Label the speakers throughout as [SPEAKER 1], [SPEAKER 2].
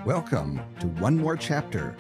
[SPEAKER 1] Welcome to One More Chapter.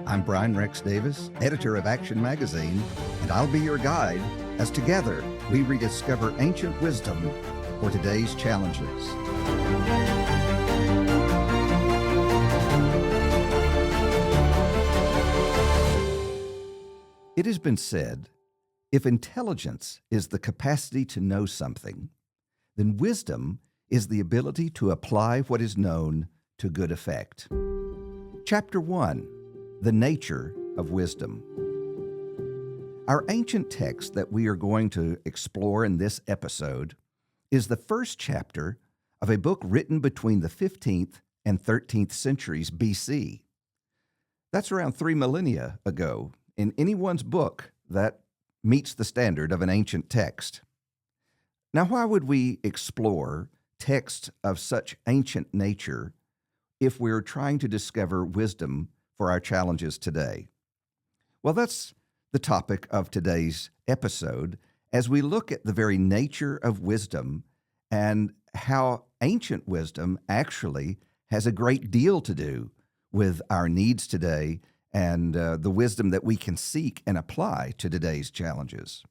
[SPEAKER 1] I'm Brian Rex Davis, editor of Action Magazine, and I'll be your guide as together we rediscover ancient wisdom for today's challenges. It has been said, if intelligence is the capacity to know something, then wisdom is the ability to apply what is known to good effect. Chapter 1, The Nature of Wisdom. Our ancient text that we are going to explore in this episode is the first chapter of a book written between the 15th and 13th centuries BC. That's around 3 millennia ago in anyone's book that meets the standard of an ancient text. Now, why would we explore texts of such ancient nature if we're trying to discover wisdom for our challenges today? Well, that's the topic of today's episode as we look at the very nature of wisdom and how ancient wisdom actually has a great deal to do with our needs today and the wisdom that we can seek and apply to today's challenges.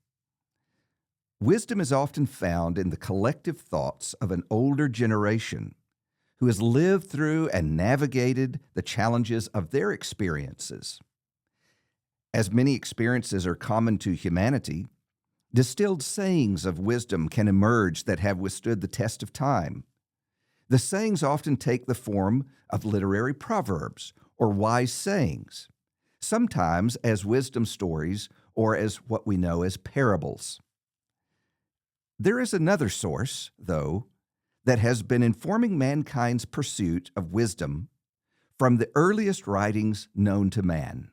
[SPEAKER 1] Wisdom is often found in the collective thoughts of an older generation who has lived through and navigated the challenges of their experiences. As many experiences are common to humanity, distilled sayings of wisdom can emerge that have withstood the test of time. The sayings often take the form of literary proverbs or wise sayings, sometimes as wisdom stories or as what we know as parables. There is another source, though, that has been informing mankind's pursuit of wisdom from the earliest writings known to man.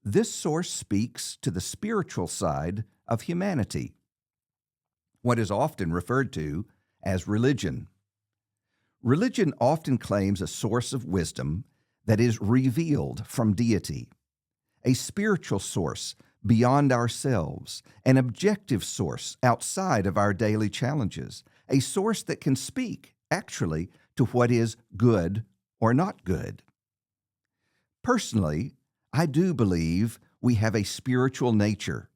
[SPEAKER 1] This source speaks to the spiritual side of humanity, what is often referred to as religion. Religion often claims a source of wisdom that is revealed from deity, a spiritual source beyond ourselves, an objective source outside of our daily challenges, a source that can speak, actually, to what is good or not good. Personally, I do believe we have a spiritual nature,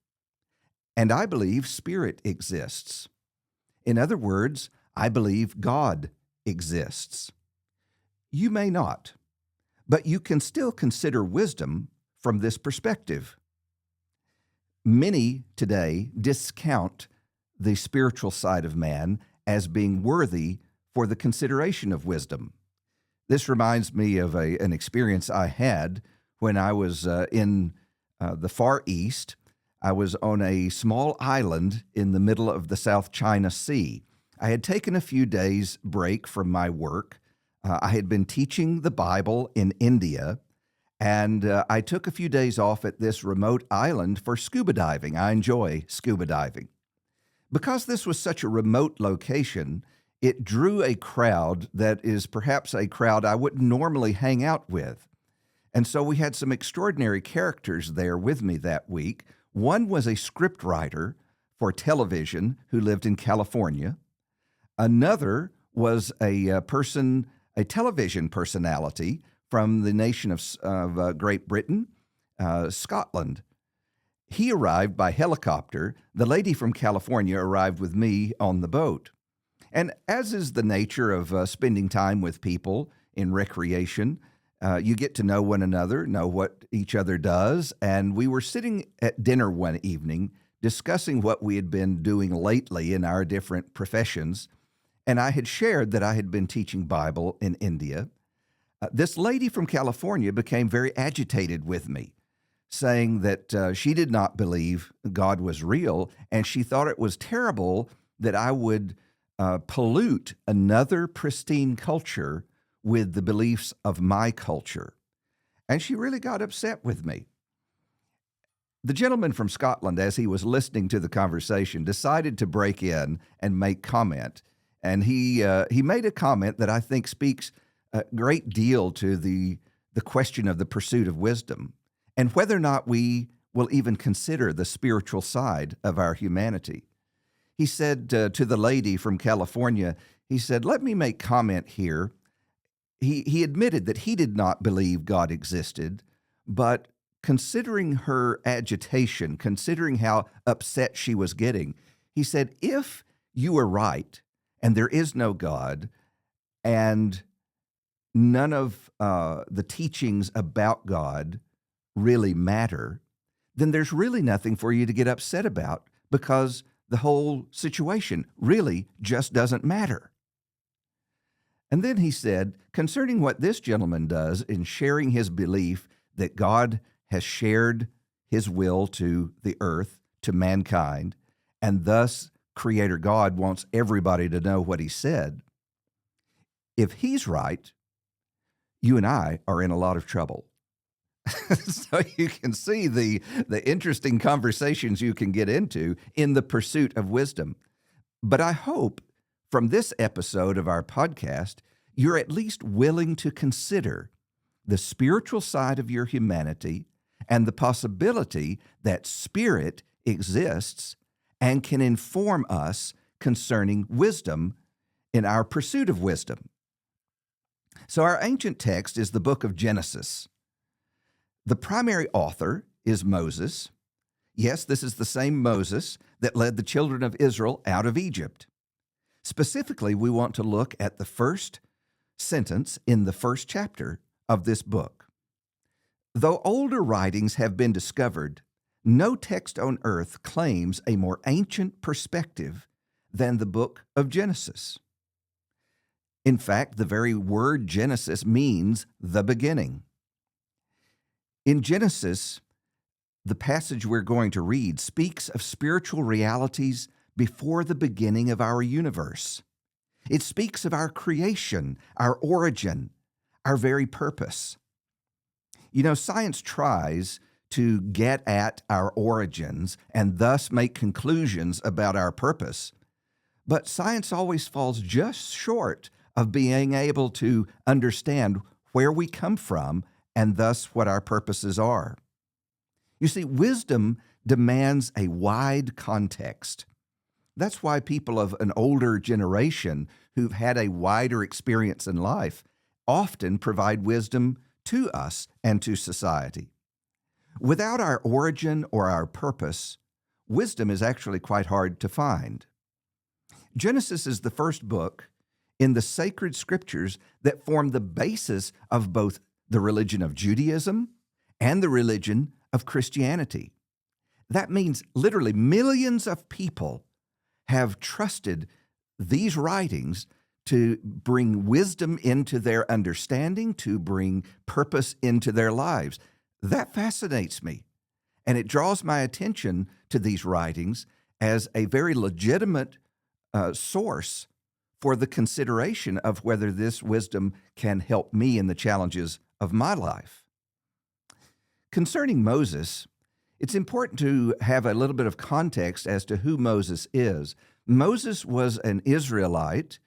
[SPEAKER 1] and I believe spirit exists. In other words, I believe God exists. You may not, but you can still consider wisdom from this perspective. Many today discount the spiritual side of man as being worthy for the consideration of wisdom. This reminds me of an experience I had when I was in the Far East. I was on a small island in the middle of the South China Sea. I had taken a few days break from my work. I had been teaching the Bible in India, and I took a few days off at this remote island for scuba diving. I enjoy scuba diving. Because this was such a remote location, it drew a crowd that is perhaps a crowd I wouldn't normally hang out with. And so we had some extraordinary characters there with me that week. One was a script writer for television who lived in California. Another was a television personality from the nation of Great Britain, Scotland. He arrived by helicopter. The lady from California arrived with me on the boat. And as is the nature of spending time with people in recreation, you get to know one another, know what each other does. And we were sitting at dinner one evening discussing what we had been doing lately in our different professions. And I had shared that I had been teaching Bible in India. This lady from California became very agitated with me, saying that she did not believe God was real, and she thought it was terrible that I would pollute another pristine culture with the beliefs of my culture. And she really got upset with me. The gentleman from Scotland, as he was listening to the conversation, decided to break in and make comment. And he made a comment that I think speaks a great deal to the question of the pursuit of wisdom and whether or not we will even consider the spiritual side of our humanity. He said to the lady from California, he said, "Let me make comment here. He admitted that he did not believe God existed, but considering her agitation, considering how upset she was getting, he said, if you are right and there is no God and none of the teachings about God really matter, then there's really nothing for you to get upset about because the whole situation really just doesn't matter. And then he said, concerning what this gentleman does in sharing his belief that God has shared his will to the earth, to mankind, and thus Creator God wants everybody to know what he said, if he's right, you and I are in a lot of trouble. So you can see the interesting conversations you can get into in the pursuit of wisdom. But I hope from this episode of our podcast, you're at least willing to consider the spiritual side of your humanity and the possibility that spirit exists and can inform us concerning wisdom in our pursuit of wisdom. So our ancient text is the book of Genesis. The primary author is Moses. Yes, this is the same Moses that led the children of Israel out of Egypt. Specifically, we want to look at the first sentence in the first chapter of this book. Though older writings have been discovered, no text on earth claims a more ancient perspective than the book of Genesis. In fact, the very word Genesis means the beginning. In Genesis, the passage we're going to read speaks of spiritual realities before the beginning of our universe. It speaks of our creation, our origin, our very purpose. You know, science tries to get at our origins and thus make conclusions about our purpose, but science always falls just short of being able to understand where we come from and thus what our purposes are. You see, wisdom demands a wide context. That's why people of an older generation who've had a wider experience in life often provide wisdom to us and to society. Without our origin or our purpose, wisdom is actually quite hard to find. Genesis is the first book in the sacred scriptures that form the basis of both the religion of Judaism and the religion of Christianity. That means literally millions of people have trusted these writings to bring wisdom into their understanding, to bring purpose into their lives. That fascinates me, and it draws my attention to these writings as a very legitimate source for the consideration of whether this wisdom can help me in the challenges of my life. Concerning Moses, it's important to have a little bit of context as to who Moses is. Moses was an Israelite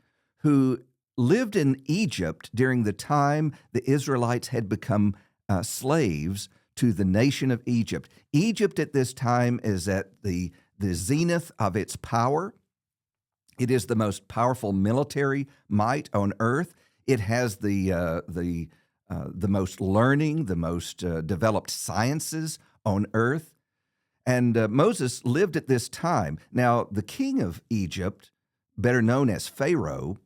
[SPEAKER 1] who lived in Egypt during the time the Israelites had become slaves to the nation of Egypt. Egypt at this time is at the zenith of its power. It is the most powerful military might on earth. It has the most learning, the most developed sciences on earth. And Moses lived at this time. Now, the king of Egypt, better known as Pharaoh,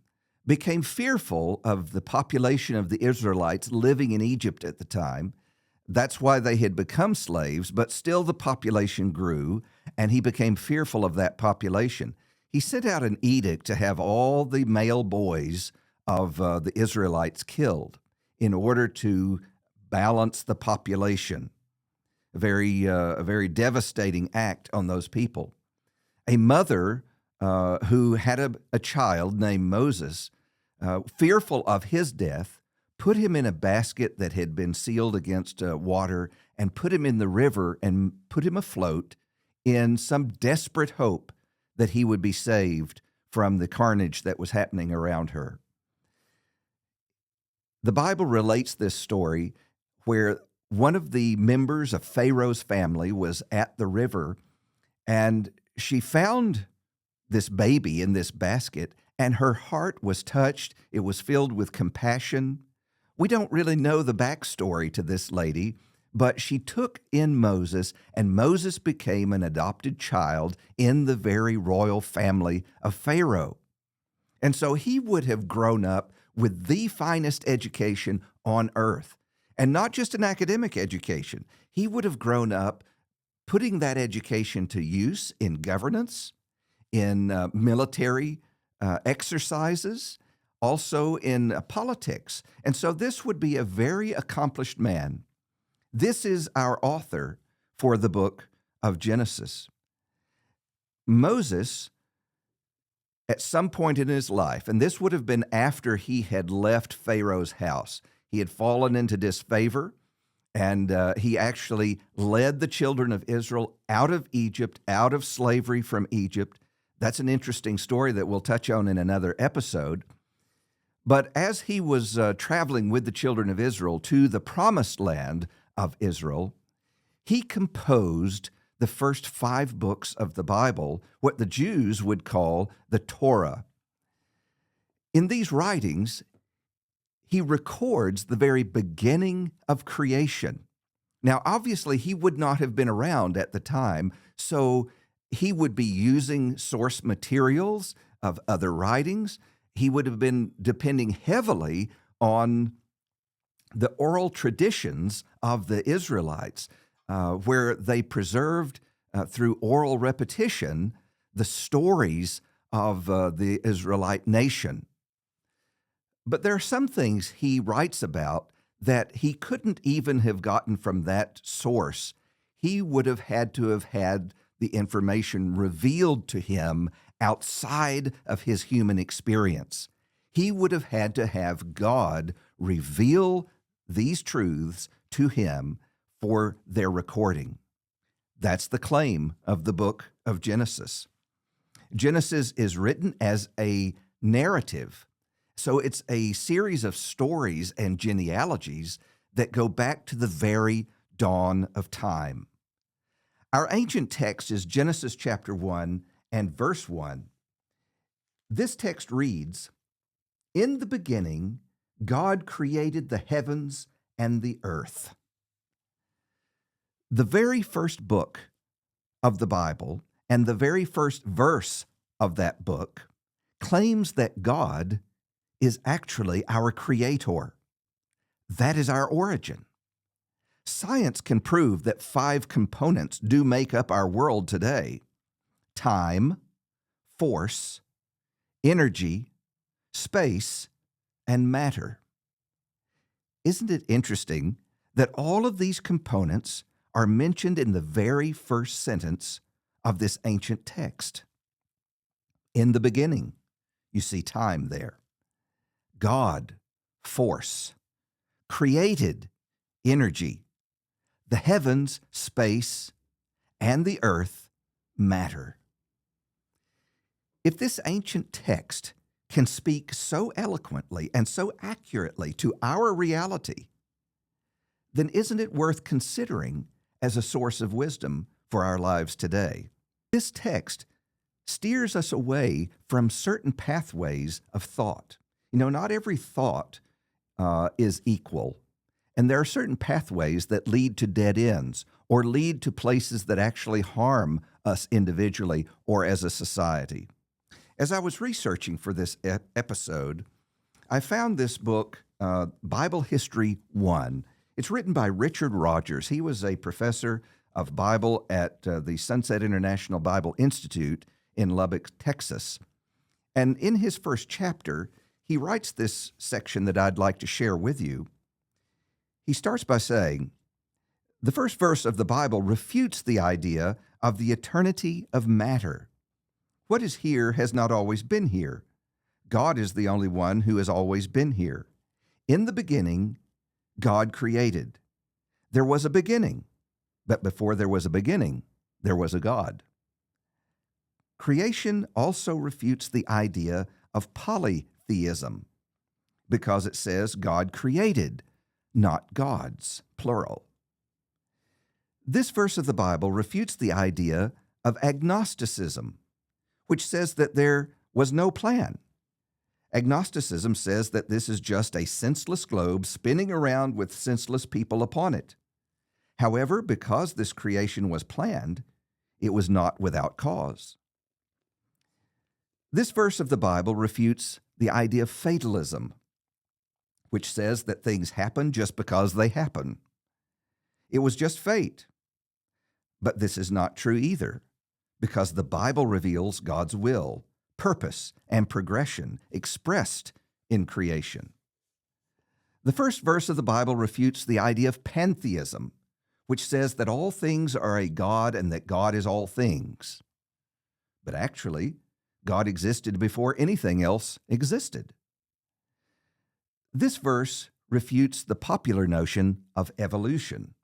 [SPEAKER 1] became fearful of the population of the Israelites living in Egypt at the time. That's why they had become slaves, but still the population grew, and he became fearful of that population. He sent out an edict to have all the male boys of the Israelites killed in order to balance the population. A very devastating act on those people. A mother who had a child named Moses, fearful of his death, put him in a basket that had been sealed against water and put him in the river and put him afloat in some desperate hope that he would be saved from the carnage that was happening around her. The Bible relates this story where one of the members of Pharaoh's family was at the river, and she found this baby in this basket, and her heart was touched. It was filled with compassion. We don't really know the backstory to this lady, but she took in Moses, and Moses became an adopted child in the very royal family of Pharaoh. And so he would have grown up with the finest education on earth, and not just an academic education. He would have grown up putting that education to use in governance, in military exercises, also in politics. And so this would be a very accomplished man. This is our author for the book of Genesis. Moses, at some point in his life, and this would have been after he had left Pharaoh's house, he had fallen into disfavor, and he actually led the children of Israel out of Egypt, out of slavery from Egypt. That's an interesting story that we'll touch on in another episode. But as he was traveling with the children of Israel to the promised land of Israel, he composed the first 5 books of the Bible, what the Jews would call the Torah. In these writings, he records the very beginning of creation. Now, obviously, he would not have been around at the time, so he would be using source materials of other writings. He would have been depending heavily on the oral traditions of the Israelites, where they preserved through oral repetition the stories of the Israelite nation. But there are some things he writes about that he couldn't even have gotten from that source. He would have had to have had the information revealed to him outside of his human experience. He would have had to have God reveal these truths to him for their recording. That's the claim of the book of Genesis. Genesis is written as a narrative. So it's a series of stories and genealogies that go back to the very dawn of time. Our ancient text is Genesis chapter 1 and verse 1. This text reads, "In the beginning, God created the heavens and the earth." The very first book of the Bible and the very first verse of that book claims that God is actually our creator. That is our origin. Science can prove that 5 components do make up our world today: time, force, energy, space, and matter. Isn't it interesting that all of these components are mentioned in the very first sentence of this ancient text? In the beginning, you see time there. God, force, created, energy, the heavens, space, and the earth, matter. If this ancient text can speak so eloquently and so accurately to our reality, then isn't it worth considering as a source of wisdom for our lives today? This text steers us away from certain pathways of thought. Not every thought is equal. And there are certain pathways that lead to dead ends or lead to places that actually harm us individually or as a society. As I was researching for this episode, I found this book, Bible History 1. It's written by Richard Rogers. He was a professor of Bible at the Sunset International Bible Institute in Lubbock, Texas. And in his first chapter, he writes this section that I'd like to share with you. He starts by saying, "The first verse of the Bible refutes the idea of the eternity of matter. What is here has not always been here. God is the only one who has always been here. In the beginning, God created. There was a beginning, but before there was a beginning, there was a God." Creation also refutes the idea of polytheism because it says God created, not gods, plural. This verse of the Bible refutes the idea of agnosticism, which says that there was no plan. Agnosticism says that this is just a senseless globe spinning around with senseless people upon it. However, because this creation was planned, it was not without cause. This verse of the Bible refutes the idea of fatalism, which says that things happen just because they happen. It was just fate. But this is not true either, because the Bible reveals God's will, purpose, and progression expressed in creation. The first verse of the Bible refutes the idea of pantheism, which says that all things are a God and that God is all things. But actually, God existed before anything else existed. This verse refutes the popular notion of evolution.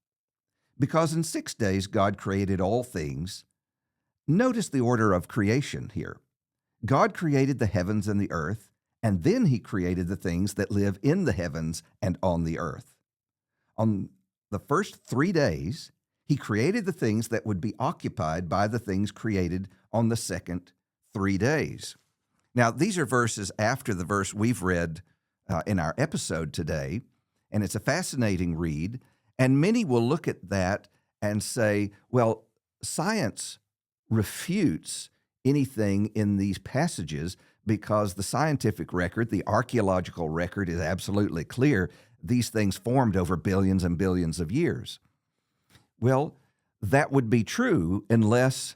[SPEAKER 1] Because in 6 days God created all things. Notice the order of creation here. God created the heavens and the earth, and then he created the things that live in the heavens and on the earth. On the first 3 days, he created the things that would be occupied by the things created on the second 3 days. Now, these are verses after the verse we've read in our episode today, and it's a fascinating read. And many will look at that and say, well, science refutes anything in these passages because the scientific record, the archaeological record is absolutely clear. These things formed over billions and billions of years. Well, that would be true unless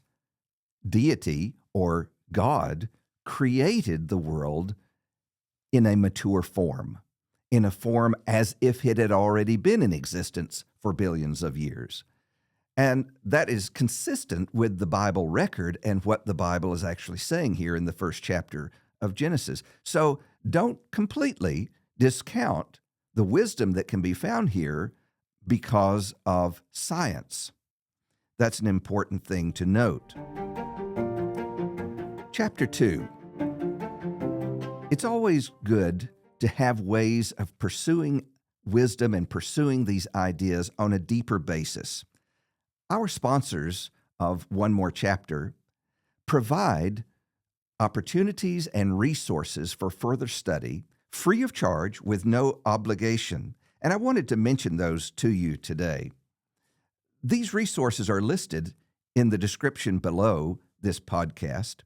[SPEAKER 1] deity or God created the world in a mature form, in a form as if it had already been in existence for billions of years. And that is consistent with the Bible record and what the Bible is actually saying here in the first chapter of Genesis. So don't completely discount the wisdom that can be found here because of science. That's an important thing to note. Chapter 2. It's always good to have ways of pursuing wisdom and pursuing these ideas on a deeper basis. Our sponsors of One More Chapter provide opportunities and resources for further study, free of charge, with no obligation. And I wanted to mention those to you today. These resources are listed in the description below this podcast,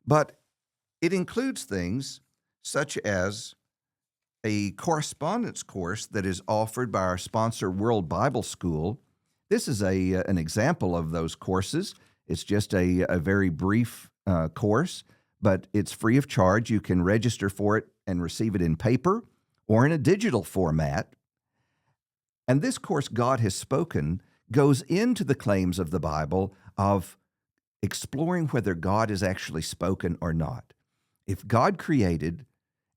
[SPEAKER 1] but it includes things such as a correspondence course that is offered by our sponsor, World Bible School. This is an example of those courses. It's just a very brief course, but it's free of charge. You can register for it and receive it in paper or in a digital format. And this course, God Has Spoken, goes into the claims of the Bible of exploring whether God has actually spoken or not. If God created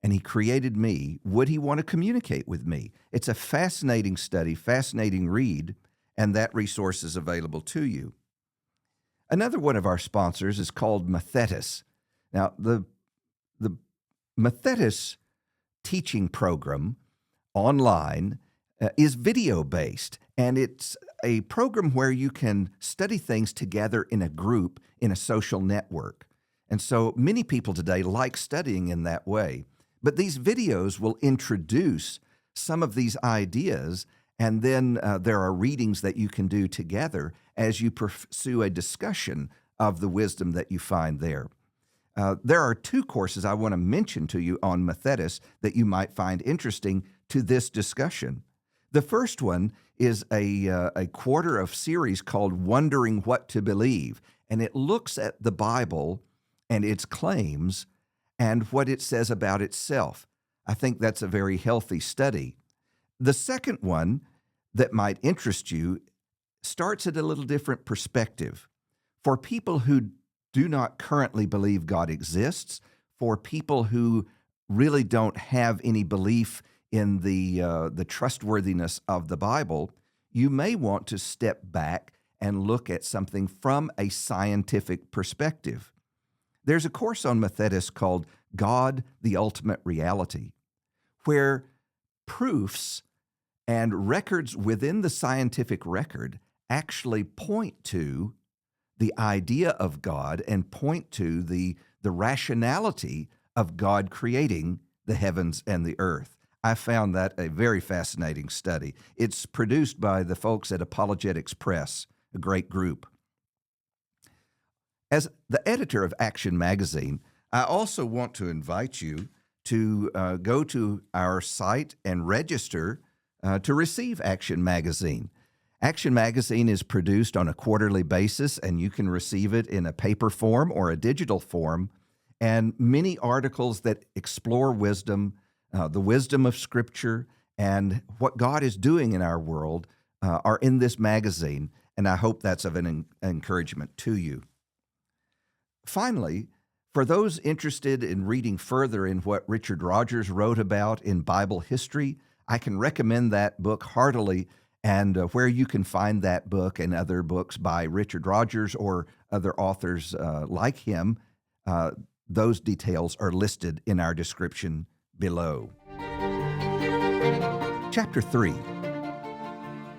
[SPEAKER 1] and he created me, would he want to communicate with me? It's a fascinating study, fascinating read, and that resource is available to you. Another one of our sponsors is called Methetis. Now, the Methetis teaching program online is video-based, and it's a program where you can study things together in a group in a social network. And so many people today like studying in that way. But these videos will introduce some of these ideas, and then there are readings that you can do together as you pursue a discussion of the wisdom that you find there. There are 2 courses I want to mention to you on Methetis that you might find interesting to this discussion. The first one is a quarter of series called Wondering What to Believe, and it looks at the Bible and its claims and what it says about itself. I think that's a very healthy study. The second one that might interest you starts at a little different perspective. For people who do not currently believe God exists, for people who really don't have any belief in the trustworthiness of the Bible, you may want to step back and look at something from a scientific perspective. There's a course on Methetis called God, the Ultimate Reality, where proofs and records within the scientific record actually point to the idea of God and point to the rationality of God creating the heavens and the earth. I found that a very fascinating study. It's produced by the folks at Apologetics Press, a great group. As the editor of Action Magazine, I also want to invite you to go to our site and register to receive Action Magazine. Action Magazine is produced on a quarterly basis, and you can receive it in a paper form or a digital form, and many articles that explore wisdom, the wisdom of Scripture, and what God is doing in our world are in this magazine, and I hope that's of an encouragement to you. Finally, for those interested in reading further in what Richard Rogers wrote about in Bible history, I can recommend that book heartily, and where you can find that book and other books by Richard Rogers or other authors like him, those details are listed in our description below. Chapter 3.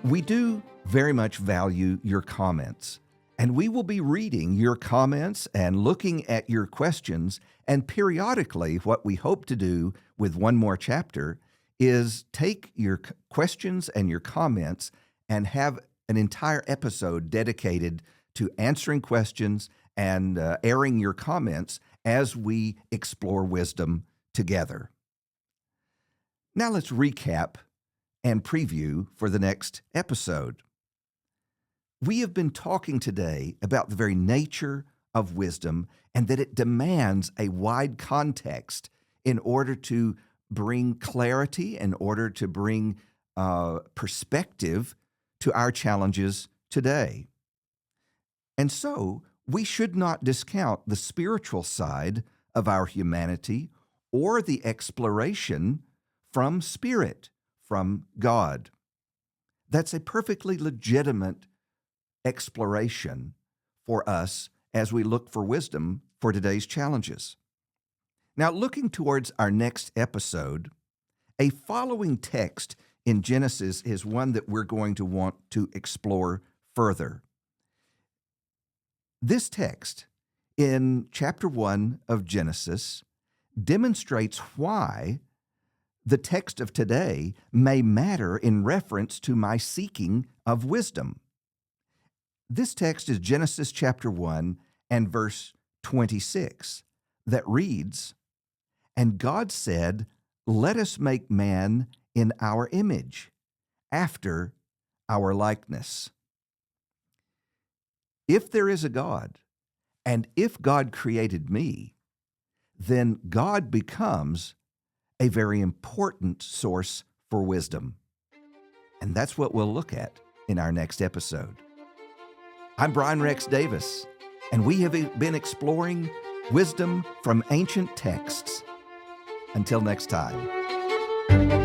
[SPEAKER 1] We do very much value your comments, and we will be reading your comments and looking at your questions, and periodically what we hope to do with one more chapter is take your questions and your comments and have an entire episode dedicated to answering questions and airing your comments as we explore wisdom together. Now let's recap and preview for the next episode. We have been talking today about the very nature of wisdom and that it demands a wide context in order to bring clarity, in order to bring perspective to our challenges today. And so we should not discount the spiritual side of our humanity or the exploration from Spirit, from God. That's a perfectly legitimate exploration for us as we look for wisdom for today's challenges. Now, looking towards our next episode, a following text in Genesis is one that we're going to want to explore further. This text in chapter 1 of Genesis demonstrates why the text of today may matter in reference to my seeking of wisdom. This text is Genesis chapter 1 and verse 26 that reads, "And God said, let us make man in our image, after our likeness." If there is a God, and if God created me, then God becomes a very important source for wisdom. And that's what we'll look at in our next episode. I'm Brian Rex Davis, and we have been exploring wisdom from ancient texts. Until next time.